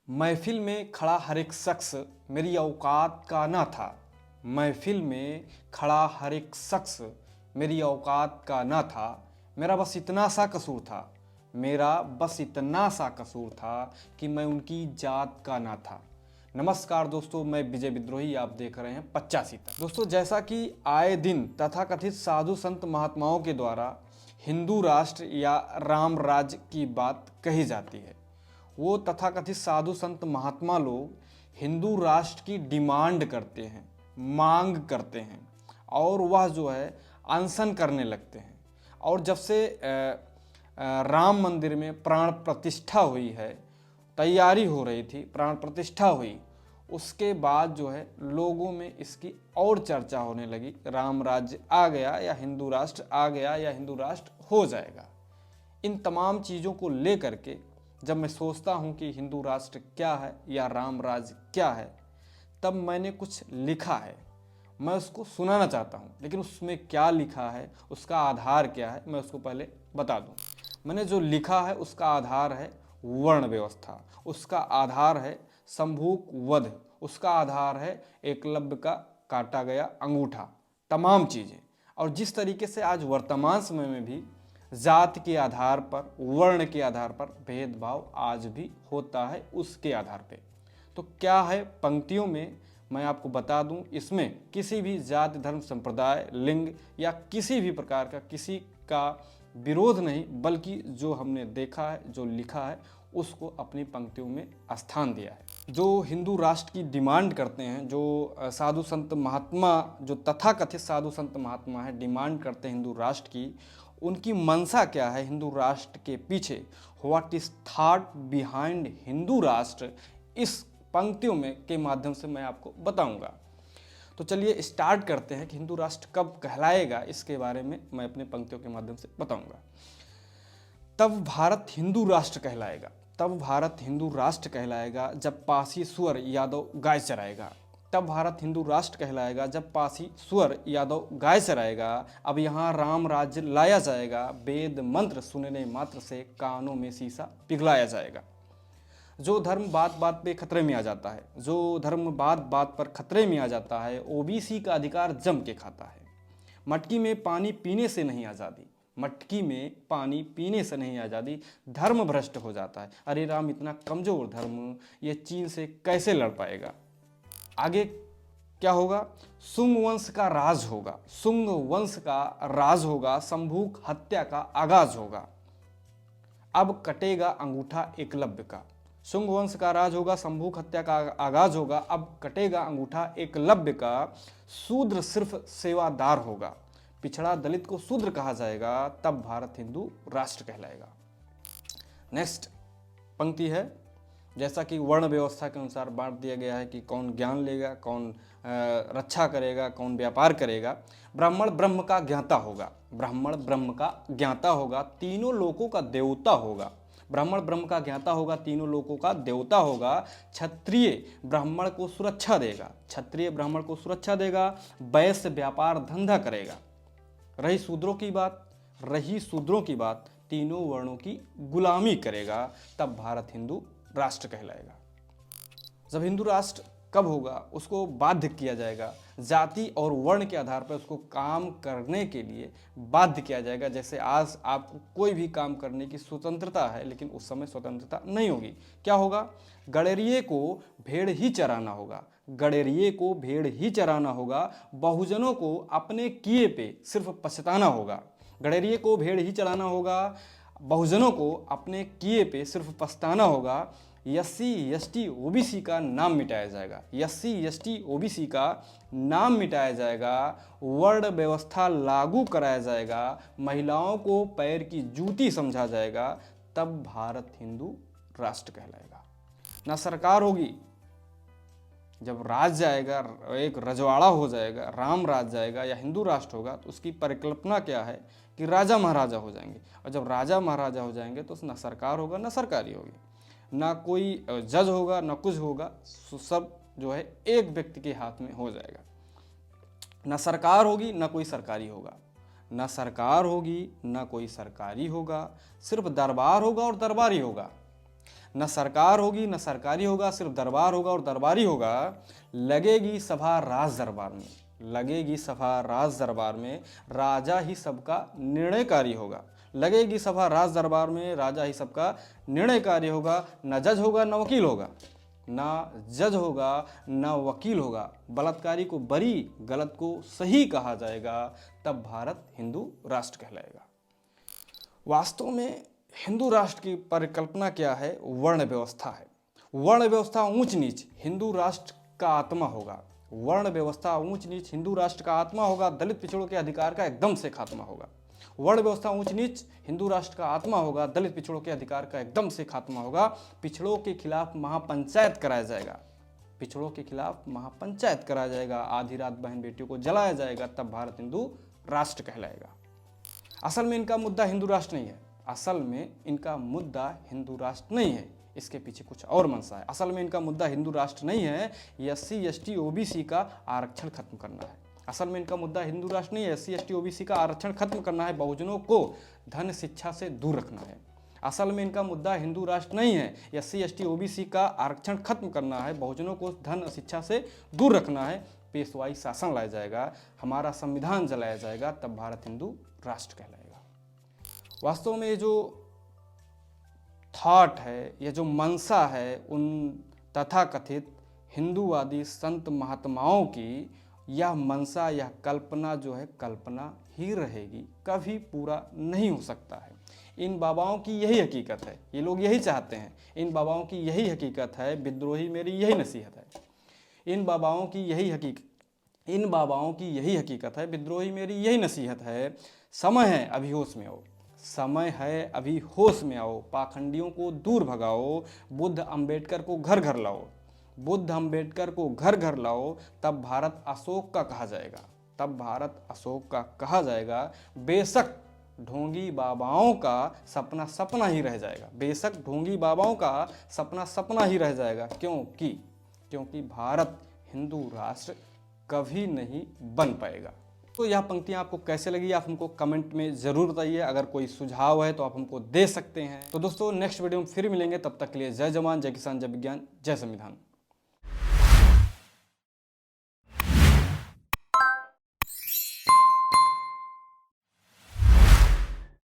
महफिल में खड़ा हर एक शख्स मेरी औकात का ना था। महफिल में खड़ा हर एक शख्स मेरी औकात का ना था। मेरा बस इतना सा कसूर था, मेरा बस इतना सा कसूर था कि मैं उनकी जात का ना था। नमस्कार दोस्तों, मैं विजय विद्रोही, आप देख रहे हैं 85 तक। दोस्तों, जैसा कि आए दिन तथाकथित साधु संत महात्माओं के द्वारा हिंदू राष्ट्र या राम राज्य की बात कही जाती है, वो तथाकथित साधु संत महात्मा लोग हिंदू राष्ट्र की डिमांड करते हैं, मांग करते हैं और वह जो है अनशन करने लगते हैं। और जब से राम मंदिर में प्राण प्रतिष्ठा हुई है, तैयारी हो रही थी, प्राण प्रतिष्ठा हुई, उसके बाद जो है लोगों में इसकी और चर्चा होने लगी। राम राज्य आ गया या हिंदू राष्ट्र आ गया या हिंदू राष्ट्र हो जाएगा। इन तमाम चीज़ों को लेकर के जब मैं सोचता हूँ कि हिंदू राष्ट्र क्या है या राम राज्य क्या है, तब मैंने कुछ लिखा है, मैं उसको सुनाना चाहता हूँ। लेकिन उसमें क्या लिखा है, उसका आधार क्या है, मैं उसको पहले बता दूँ। मैंने जो लिखा है उसका आधार है वर्ण व्यवस्था, उसका आधार है संभूक वध, उसका आधार है एकलव्य का काटा गया अंगूठा, तमाम चीज़ें। और जिस तरीके से आज वर्तमान समय में भी जात के आधार पर, वर्ण के आधार पर भेदभाव आज भी होता है, उसके आधार पे तो क्या है पंक्तियों में मैं आपको बता दूं। इसमें किसी भी जाति, धर्म, संप्रदाय, लिंग या किसी भी प्रकार का किसी का विरोध नहीं, बल्कि जो हमने देखा है, जो लिखा है, उसको अपनी पंक्तियों में स्थान दिया है। जो हिंदू राष्ट्र की डिमांड करते हैं, जो साधु संत महात्मा, जो तथाकथित साधु संत महात्मा है, डिमांड करते हैं हिंदू राष्ट्र की, उनकी मंशा क्या है हिंदू राष्ट्र के पीछे, what is thought behind Hindu राष्ट्र, इस पंक्तियों में के माध्यम से मैं आपको बताऊंगा। तो चलिए स्टार्ट करते हैं कि हिंदू राष्ट्र कब कहलाएगा, इसके बारे में मैं अपने पंक्तियों के माध्यम से बताऊंगा। तब भारत हिंदू राष्ट्र कहलाएगा, तब भारत हिंदू राष्ट्र कहलाएगा जब पासी सुअर यादव गाय चराएगा। तब भारत हिंदू राष्ट्र कहलाएगा जब पासी सुअर यादव गाय चराएगा। अब यहाँ राम राज्य लाया जाएगा, वेद मंत्र सुनने मात्र से कानों में शीशा पिघलाया जाएगा। जो धर्म बात बात पे खतरे में आ जाता है, जो धर्म बात बात पर खतरे में आ जाता है, ओबीसी का अधिकार जम के खाता है। मटकी में पानी पीने से नहीं आज़ादी, मटकी में पानी पीने से नहीं आज़ादी, धर्म भ्रष्ट हो जाता है। अरे राम, इतना कमजोर धर्म ये चीन से कैसे लड़ पाएगा। आगे क्या होगा, सुंग वंश का राज होगा, सुंग वंश का राज होगा, संभूक हत्या का आगाज होगा। अब कटेगा अंगूठा एकलव्य का। शुंग वंश का राज होगा, संभूक हत्या का आगाज होगा, अब कटेगा अंगूठा एकलव्य का। शूद्र सिर्फ सेवादार होगा, पिछड़ा दलित को शूद्र कहा जाएगा, तब भारत हिंदू राष्ट्र कहलाएगा। नेक्स्ट पंक्ति है, जैसा कि वर्ण व्यवस्था के अनुसार बांट दिया गया है कि कौन ज्ञान लेगा, कौन रक्षा करेगा, कौन व्यापार करेगा। ब्राह्मण ब्रह्म का ज्ञाता होगा, ब्राह्मण ब्रह्म का ज्ञाता होगा, तीनों लोकों का देवता होगा। ब्राह्मण ब्रह्म का ज्ञाता होगा, तीनों लोकों का देवता होगा। क्षत्रिय ब्राह्मण को सुरक्षा देगा, क्षत्रिय ब्राह्मण को सुरक्षा देगा। वैश्य व्यापार धंधा करेगा। रही शूद्रों की बात, रही शूद्रों की बात, तीनों वर्णों की गुलामी करेगा, तब भारत हिंदू राष्ट्र कहलाएगा। जब हिंदू राष्ट्र कब होगा, उसको बाध्य किया जाएगा, जाति और वर्ण के आधार पर उसको काम करने के लिए बाध्य किया जाएगा। जैसे आज आपको कोई भी काम करने की स्वतंत्रता है, लेकिन उस समय स्वतंत्रता नहीं होगी। क्या होगा, गड़ेरिये को भेड़ ही चराना होगा, गड़ेरिये को भेड़ ही चराना होगा। बहुजनों को अपने किए पे सिर्फ पछताना होगा, गड़ेरिये को भेड़ ही चराना होगा, बहुजनों को अपने किए पे सिर्फ पछताना होगा। एससी एसटी ओबीसी का नाम मिटाया जाएगा, एससी एसटी ओबीसी का नाम मिटाया जाएगा। वर्ण व्यवस्था लागू कराया जाएगा, महिलाओं को पैर की जूती समझा जाएगा, तब भारत हिंदू राष्ट्र कहलाएगा। ना सरकार होगी, जब राज्य आएगा, एक रजवाड़ा हो जाएगा, राम राज्य जाएगा या हिंदू राष्ट्र होगा, तो उसकी परिकल्पना क्या है कि राजा महाराजा हो जाएंगे। और जब राजा महाराजा हो जाएंगे तो ना सरकार होगा, ना सरकारी होगी, ना कोई जज होगा, ना कुछ होगा, सब जो है एक व्यक्ति के हाथ में हो जाएगा। ना सरकार होगी, ना कोई सरकारी होगा, ना सरकार होगी, ना कोई सरकारी होगा, सिर्फ दरबार होगा और दरबारी होगा। न सरकार होगी न सरकारी होगा, सिर्फ दरबार होगा और दरबारी होगा। लगेगी सभा राज दरबार में, लगेगी सभा राज दरबार में, राजा ही सबका निर्णयकारी होगा। लगेगी सभा राज दरबार में, राजा ही सबका निर्णयकारी होगा। न जज होगा न वकील होगा, ना जज होगा ना वकील होगा। बलात्कारी को बरी, गलत को सही कहा जाएगा, तब भारत हिंदू राष्ट्र कहलाएगा। वास्तव में हिंदू राष्ट्र की परिकल्पना क्या है? वर्ण व्यवस्था है। वर्ण व्यवस्था ऊंच नीच हिंदू राष्ट्र का आत्मा होगा। वर्ण व्यवस्था ऊंच नीच हिंदू राष्ट्र का आत्मा होगा। दलित पिछड़ों के अधिकार का एकदम से खात्मा होगा। वर्ण व्यवस्था ऊंच नीच हिंदू राष्ट्र का आत्मा होगा। दलित पिछड़ों के अधिकार का एकदम से खात्मा होगा। पिछड़ों के खिलाफ महापंचायत कराया जाएगा, पिछड़ों के खिलाफ महापंचायत कराया जाएगा। आधी रात बहन बेटियों को जलाया जाएगा, तब भारत हिंदू राष्ट्र कहलाएगा। असल में इनका मुद्दा हिंदू राष्ट्र नहीं है, असल में इनका मुद्दा हिंदू राष्ट्र नहीं है, इसके पीछे कुछ और मंशा है। असल में इनका मुद्दा हिंदू राष्ट्र नहीं है, एससी एसटी ओबीसी का आरक्षण खत्म करना है। असल में इनका मुद्दा हिंदू राष्ट्र नहीं है, एससी एसटी ओबीसी का आरक्षण खत्म करना है। बहुजनों को धन शिक्षा से दूर रखना है। असल में इनका मुद्दा हिंदू राष्ट्र नहीं है, एससी एसटी ओबीसी का आरक्षण खत्म करना है। बहुजनों को धन शिक्षा से दूर रखना है। पेशवाई शासन लाया जाएगा, हमारा संविधान जलाया जाएगा, तब भारत हिंदू राष्ट्र कहलाएगा। वास्तव में ये जो थॉट है, ये जो मंशा है, उन तथाकथित हिंदूवादी संत महात्माओं की, यह मंशा, यह कल्पना जो है कल्पना ही रहेगी, कभी पूरा नहीं हो सकता है। इन बाबाओं की यही हकीकत है, ये लोग यही चाहते हैं। इन बाबाओं की यही हकीकत है, विद्रोही मेरी यही नसीहत है। इन बाबाओं की यही हकीकत है, विद्रोही मेरी यही नसीहत है। समय है अभी होश में आओ, समय है अभी होश में आओ। पाखंडियों को दूर भगाओ, बुद्ध अंबेडकर को घर घर लाओ, बुद्ध अंबेडकर को घर घर लाओ, तब भारत अशोक का कहा जाएगा, तब भारत अशोक का कहा जाएगा। बेशक ढोंगी बाबाओं का सपना सपना ही रह जाएगा, बेशक ढोंगी बाबाओं का सपना सपना ही रह जाएगा। क्योंकि भारत हिंदू राष्ट्र कभी नहीं बन पाएगा। तो यह पंक्तियां आपको कैसे लगी, आप हमको कमेंट में ज़रूर बताइए। अगर कोई सुझाव है तो आप हमको दे सकते हैं। तो दोस्तों नेक्स्ट वीडियो में फिर मिलेंगे, तब तक के लिए जय जवान, जय किसान, जय विज्ञान, जय संविधान।